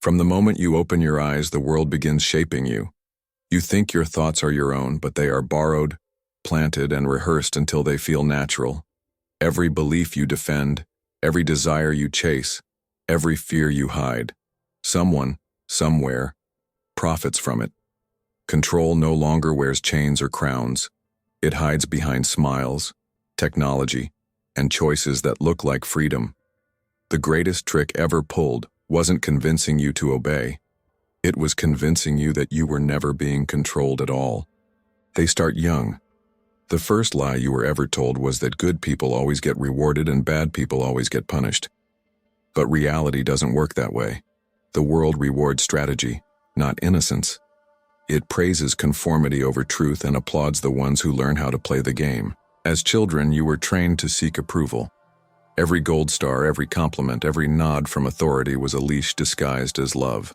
From the moment you open your eyes, the world begins shaping you. You think your thoughts are your own, but they are borrowed, planted, and rehearsed until they feel natural. Every belief you defend, every desire you chase, every fear you hide, someone, somewhere, profits from it. Control no longer wears chains or crowns. It hides behind smiles, technology, and choices that look like freedom. The greatest trick ever pulled wasn't convincing you to obey. It was convincing you that you were never being controlled at all. They start young. The first lie you were ever told was that good people always get rewarded and bad people always get punished. But reality doesn't work that way. The world rewards strategy, not innocence. It praises conformity over truth and applauds the ones who learn how to play the game. As children, you were trained to seek approval. Every gold star, every compliment, every nod from authority was a leash disguised as love.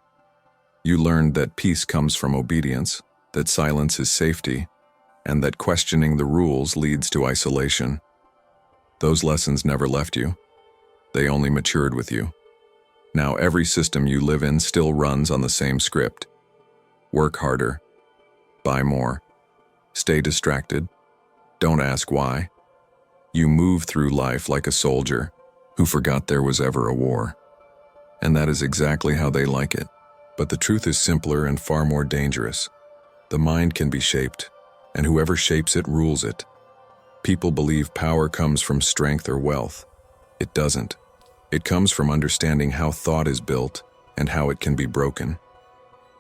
You learned that peace comes from obedience, that silence is safety, and that questioning the rules leads to isolation. Those lessons never left you. They only matured with you. Now every system you live in still runs on the same script. Work harder. Buy more. Stay distracted. Don't ask why. You move through life like a soldier who forgot there was ever a war. And that is exactly how they like it. But the truth is simpler and far more dangerous. The mind can be shaped, and whoever shapes it rules it. People believe power comes from strength or wealth. It doesn't. It comes from understanding how thought is built and how it can be broken.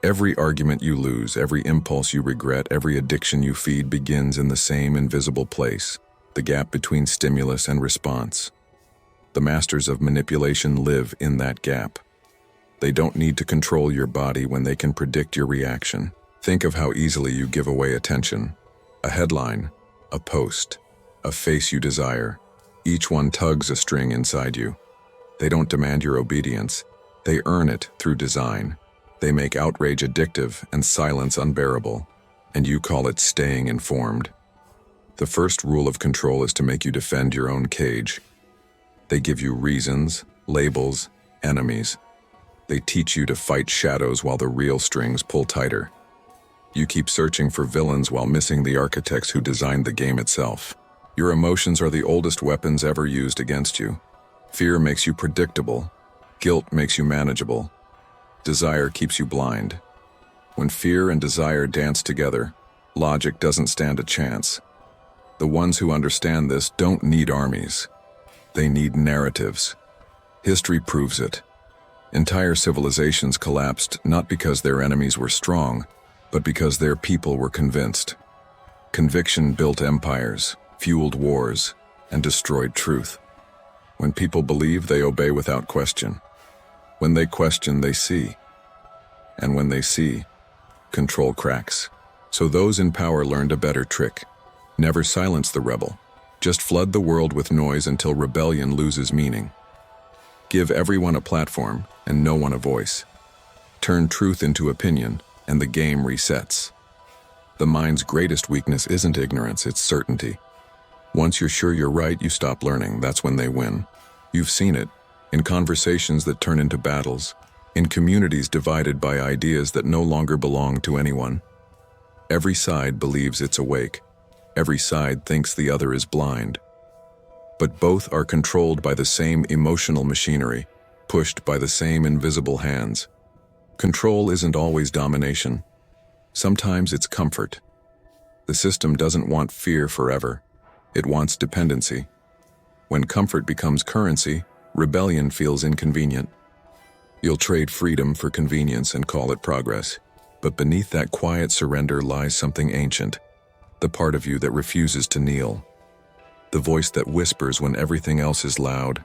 Every argument you lose, every impulse you regret, every addiction you feed begins in the same invisible place, the gap between stimulus and response. The masters of manipulation live in that gap. They don't need to control your body when they can predict your reaction. Think of how easily you give away attention. A headline, a post, a face you desire. Each one tugs a string inside you. They don't demand your obedience. They earn it through design. They make outrage addictive and silence unbearable, and you call it staying informed. The first rule of control is to make you defend your own cage. They give you reasons, labels, enemies. They teach you to fight shadows while the real strings pull tighter. You keep searching for villains while missing the architects who designed the game itself. Your emotions are the oldest weapons ever used against you. Fear makes you predictable. Guilt makes you manageable. Desire keeps you blind. When fear and desire dance together, logic doesn't stand a chance. The ones who understand this don't need armies. They need narratives. History proves it. Entire civilizations collapsed not because their enemies were strong, but because their people were convinced. Conviction built empires, fueled wars, and destroyed truth. When people believe, they obey without question. When they question, they see. And when they see, control cracks. So those in power learned a better trick. Never silence the rebel. Just flood the world with noise until rebellion loses meaning. Give everyone a platform and no one a voice. Turn truth into opinion, and the game resets. The mind's greatest weakness isn't ignorance, it's certainty. Once you're sure you're right, you stop learning. That's when they win. You've seen it. In conversations that turn into battles, in communities divided by ideas that no longer belong to anyone. Every side believes it's awake. Every side thinks the other is blind. But both are controlled by the same emotional machinery, pushed by the same invisible hands. Control isn't always domination. Sometimes it's comfort. The system doesn't want fear forever. It wants dependency. When comfort becomes currency, rebellion feels inconvenient. You'll trade freedom for convenience and call it progress. But beneath that quiet surrender lies something ancient, the part of you that refuses to kneel. The voice that whispers when everything else is loud.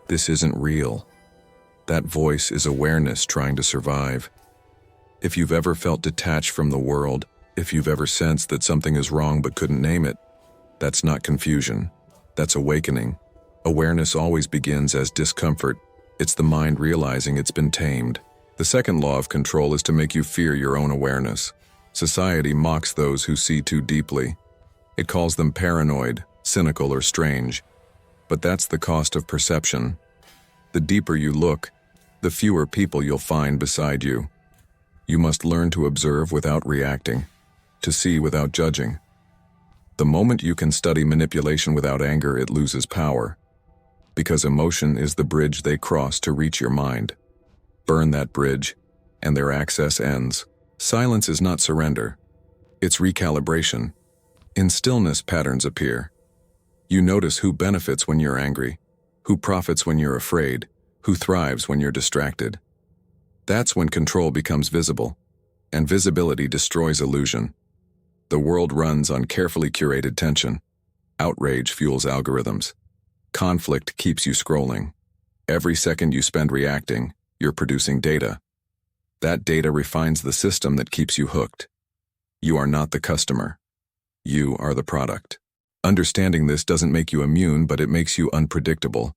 This isn't real. That voice is awareness trying to survive. If you've ever felt detached from the world, if you've ever sensed that something is wrong but couldn't name it, that's not confusion. That's awakening. Awareness always begins as discomfort. It's the mind realizing it's been tamed. The second law of control is to make you fear your own awareness. Society mocks those who see too deeply. It calls them paranoid, cynical, or strange. But that's the cost of perception. The deeper you look, the fewer people you'll find beside you. You must learn to observe without reacting, to see without judging. The moment you can study manipulation without anger, it loses power, because emotion is the bridge they cross to reach your mind. Burn that bridge, and their access ends. Silence is not surrender. It's recalibration. In stillness, patterns appear. You notice who benefits when you're angry, who profits when you're afraid, who thrives when you're distracted. That's when control becomes visible, and visibility destroys illusion. The world runs on carefully curated tension. Outrage fuels algorithms. Conflict keeps you scrolling. Every second you spend reacting, you're producing data. That data refines the system that keeps you hooked. You are not the customer. You are the product. Understanding this doesn't make you immune, but it makes you unpredictable.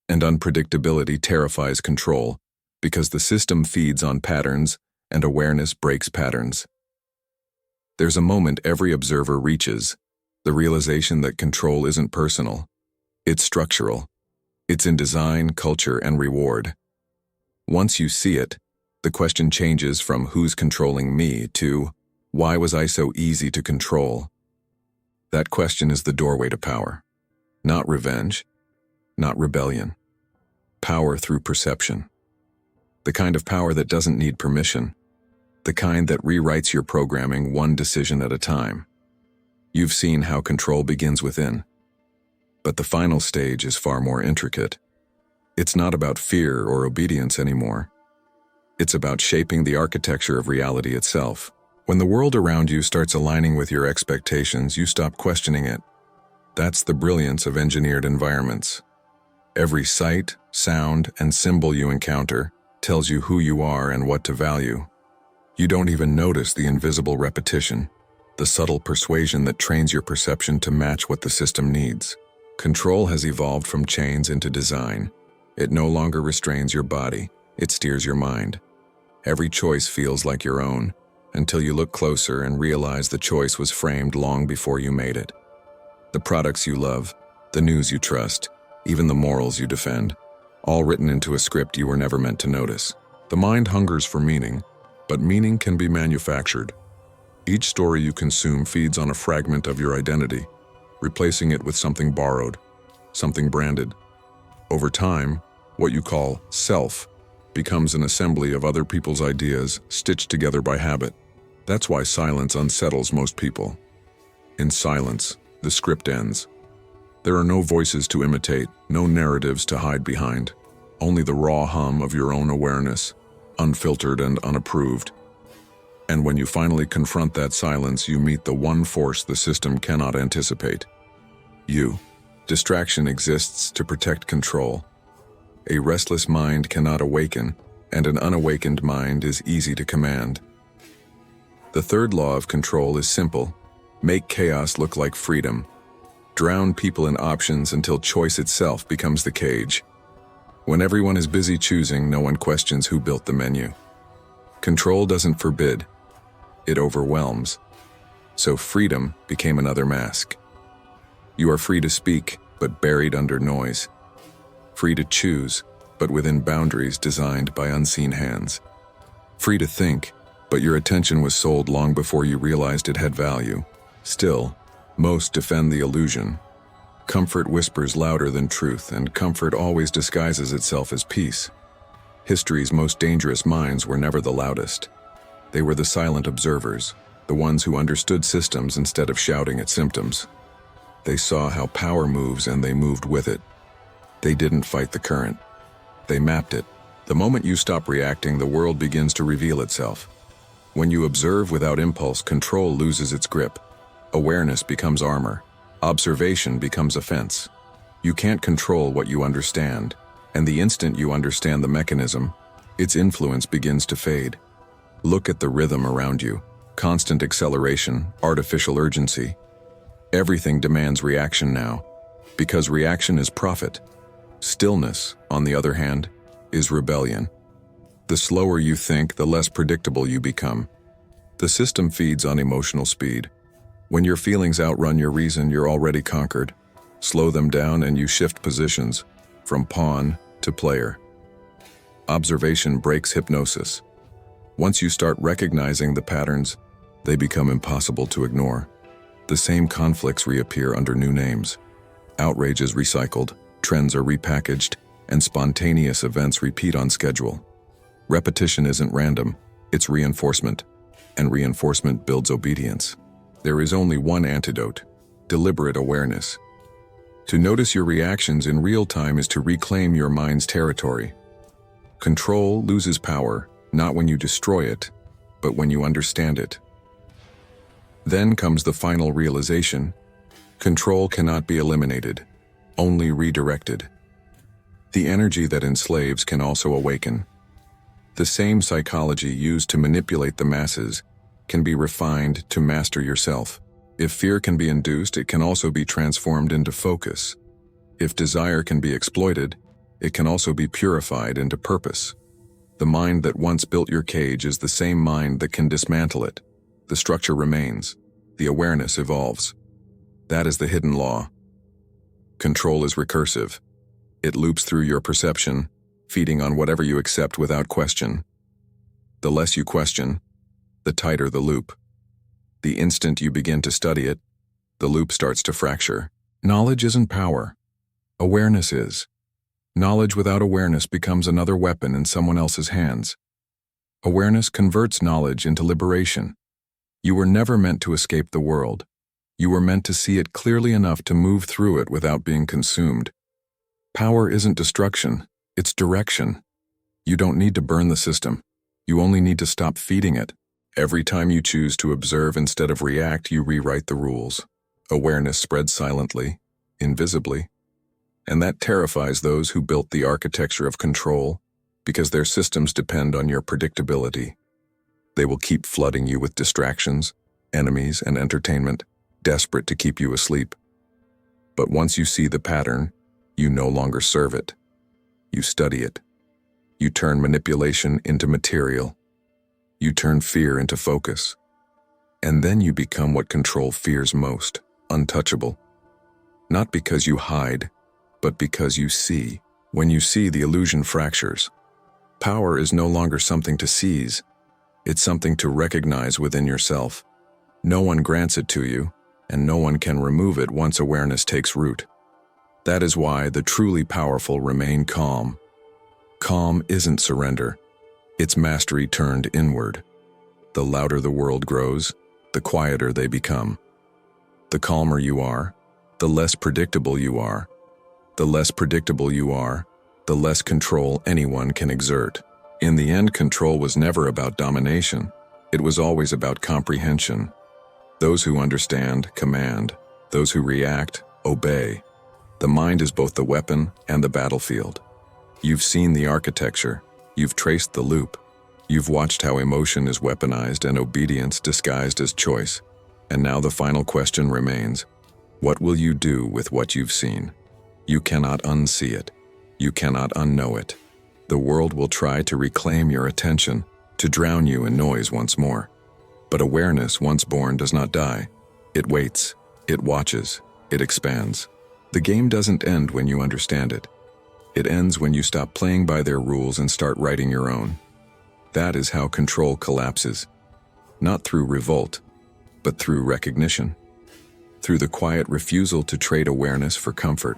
And unpredictability terrifies control, because the system feeds on patterns, and awareness breaks patterns. There's a moment every observer reaches, the realization that control isn't personal. It's structural. It's in design, culture, and reward. Once you see it, the question changes from who's controlling me to why was I so easy to control? That question is the doorway to power. Not revenge, not rebellion. Power through perception. The kind of power that doesn't need permission. The kind that rewrites your programming one decision at a time. You've seen how control begins within. But the final stage is far more intricate. It's not about fear or obedience anymore. It's about shaping the architecture of reality itself. When the world around you starts aligning with your expectations, you stop questioning it. That's the brilliance of engineered environments. Every sight, sound, and symbol you encounter tells you who you are and what to value. You don't even notice the invisible repetition, the subtle persuasion that trains your perception to match what the system needs. Control has evolved from chains into design. It no longer restrains your body, it steers your mind. Every choice feels like your own, until you look closer and realize the choice was framed long before you made it. The products you love, the news you trust, even the morals you defend, all written into a script you were never meant to notice. The mind hungers for meaning, but meaning can be manufactured. Each story you consume feeds on a fragment of your identity, replacing it with something borrowed, something branded. Over time, what you call self becomes an assembly of other people's ideas stitched together by habit. That's why silence unsettles most people. In silence, the script ends. There are no voices to imitate, no narratives to hide behind, only the raw hum of your own awareness, unfiltered and unapproved. And when you finally confront that silence, you meet the one force the system cannot anticipate. You. Distraction exists to protect control. A restless mind cannot awaken, and an unawakened mind is easy to command. The third law of control is simple. Make chaos look like freedom. Drown people in options until choice itself becomes the cage. When everyone is busy choosing, no one questions who built the menu. Control doesn't forbid, it overwhelms. So freedom became another mask. You are free to speak, but buried under noise. Free to choose, but within boundaries designed by unseen hands. Free to think, but your attention was sold long before you realized it had value. Still, most defend the illusion. Comfort whispers louder than truth, and comfort always disguises itself as peace. History's most dangerous minds were never the loudest. They were the silent observers, the ones who understood systems instead of shouting at symptoms. They saw how power moves and they moved with it. They didn't fight the current. They mapped it. The moment you stop reacting, the world begins to reveal itself. When you observe without impulse, control loses its grip. Awareness becomes armor. Observation becomes a fence. You can't control what you understand, and the instant you understand the mechanism, its influence begins to fade. Look at the rhythm around you. Constant acceleration, artificial urgency. Everything demands reaction now, because reaction is profit. Stillness, on the other hand, is rebellion. The slower you think, the less predictable you become. The system feeds on emotional speed. When your feelings outrun your reason, you're already conquered. Slow them down and you shift positions, from pawn to player. Observation breaks hypnosis. Once you start recognizing the patterns, they become impossible to ignore. The same conflicts reappear under new names. Outrage is recycled, trends are repackaged, and spontaneous events repeat on schedule. Repetition isn't random, it's reinforcement, and reinforcement builds obedience. There is only one antidote: deliberate awareness. To notice your reactions in real time is to reclaim your mind's territory. Control loses power, not when you destroy it, but when you understand it. Then comes the final realization: control cannot be eliminated, only redirected. The energy that enslaves can also awaken. The same psychology used to manipulate the masses can be refined to master yourself. If fear can be induced, it can also be transformed into focus. If desire can be exploited, it can also be purified into purpose. The mind that once built your cage is the same mind that can dismantle it. The structure remains. The awareness evolves. That is the hidden law. Control is recursive. It loops through your perception, feeding on whatever you accept without question. The less you question, the tighter the loop. The instant you begin to study it, the loop starts to fracture. Knowledge isn't power. Awareness is. Knowledge without awareness becomes another weapon in someone else's hands. Awareness converts knowledge into liberation. You were never meant to escape the world. You were meant to see it clearly enough to move through it without being consumed. Power isn't destruction, it's direction. You don't need to burn the system. You only need to stop feeding it. Every time you choose to observe instead of react, you rewrite the rules. Awareness spreads silently, invisibly. And that terrifies those who built the architecture of control, because their systems depend on your predictability. They will keep flooding you with distractions, enemies, and entertainment, desperate to keep you asleep. But once you see the pattern, you no longer serve it. You study it. You turn manipulation into material. You turn fear into focus. And then you become what control fears most: untouchable. Not because you hide, but because you see. When you see, the illusion fractures. Power is no longer something to seize. It's something to recognize within yourself. No one grants it to you, and no one can remove it once awareness takes root. That is why the truly powerful remain calm. Calm isn't surrender. It's mastery turned inward. The louder the world grows, the quieter they become. The calmer you are, the less predictable you are. The less predictable you are, the less control anyone can exert. In the end, control was never about domination. It was always about comprehension. Those who understand, command. Those who react, obey. The mind is both the weapon and the battlefield. You've seen the architecture. You've traced the loop. You've watched how emotion is weaponized and obedience disguised as choice. And now the final question remains: what will you do with what you've seen? You cannot unsee it. You cannot unknow it. The world will try to reclaim your attention, to drown you in noise once more. But awareness, once born, does not die. It waits. It watches. It expands. The game doesn't end when you understand it. It ends when you stop playing by their rules and start writing your own. That is how control collapses. Not through revolt, but through recognition. Through the quiet refusal to trade awareness for comfort.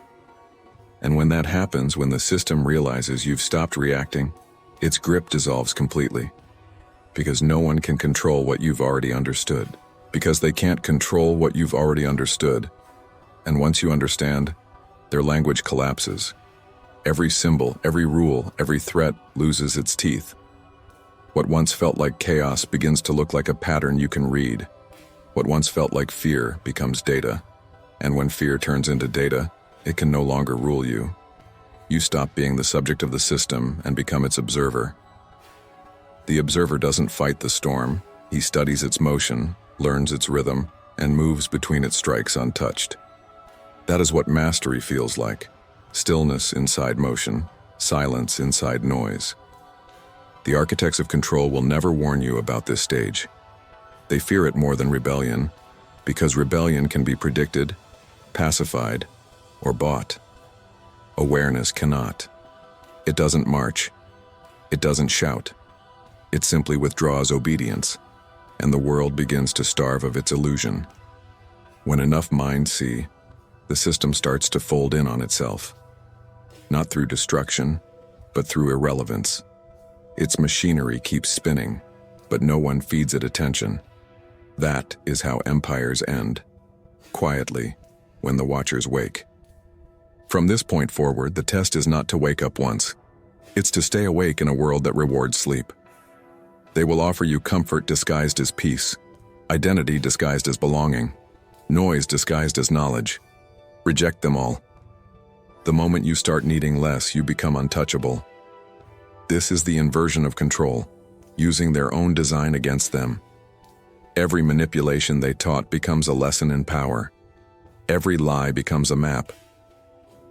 And when that happens, when the system realizes you've stopped reacting, its grip dissolves completely. Because no one can control what you've already understood. Because they can't control what you've already understood. And once you understand, their language collapses. Every symbol, every rule, every threat loses its teeth. What once felt like chaos begins to look like a pattern you can read. What once felt like fear becomes data. And when fear turns into data, it can no longer rule you. You stop being the subject of the system and become its observer. The observer doesn't fight the storm. He studies its motion, learns its rhythm, and moves between its strikes untouched. That is what mastery feels like. Stillness inside motion, silence inside noise. The architects of control will never warn you about this stage. They fear it more than rebellion, because rebellion can be predicted, pacified, or bought. Awareness cannot. It doesn't march. It doesn't shout. It simply withdraws obedience, and the world begins to starve of its illusion. When enough minds see, the system starts to fold in on itself. Not through destruction, but through irrelevance. Its machinery keeps spinning, but no one feeds it attention. That is how empires end, quietly, when the watchers wake. From this point forward, the test is not to wake up once. It's to stay awake in a world that rewards sleep. They will offer you comfort disguised as peace, identity disguised as belonging, noise disguised as knowledge. Reject them all. The moment you start needing less, you become untouchable. This is the inversion of control, using their own design against them. Every manipulation they taught becomes a lesson in power. Every lie becomes a map.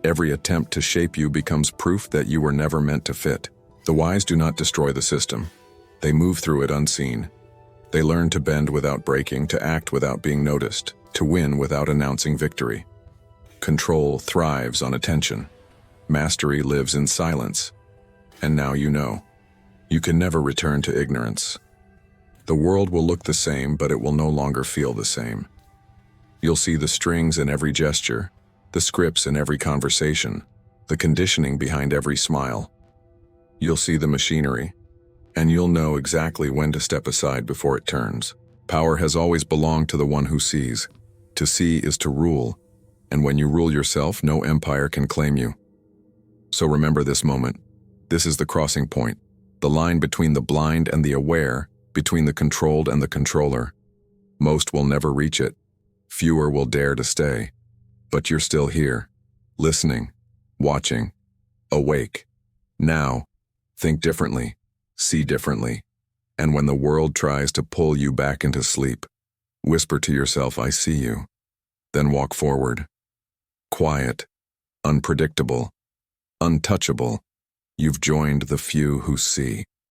Every attempt to shape you becomes proof that you were never meant to fit. The wise do not destroy the system. They move through it unseen. They learn to bend without breaking, to act without being noticed, to win without announcing victory. Control thrives on attention. Mastery lives in silence. And now you know. You can never return to ignorance. The world will look the same, but it will no longer feel the same. You'll see the strings in every gesture, the scripts in every conversation, the conditioning behind every smile. You'll see the machinery, and you'll know exactly when to step aside before it turns. Power has always belonged to the one who sees. To see is to rule, and when you rule yourself, no empire can claim you. So remember this moment. This is the crossing point, the line between the blind and the aware, between the controlled and the controller. Most will never reach it. Fewer will dare to stay. But you're still here, listening, watching, awake. Now, think differently, see differently, and when the world tries to pull you back into sleep, whisper to yourself, "I see you." Then walk forward. Quiet, unpredictable, untouchable. You've joined the few who see.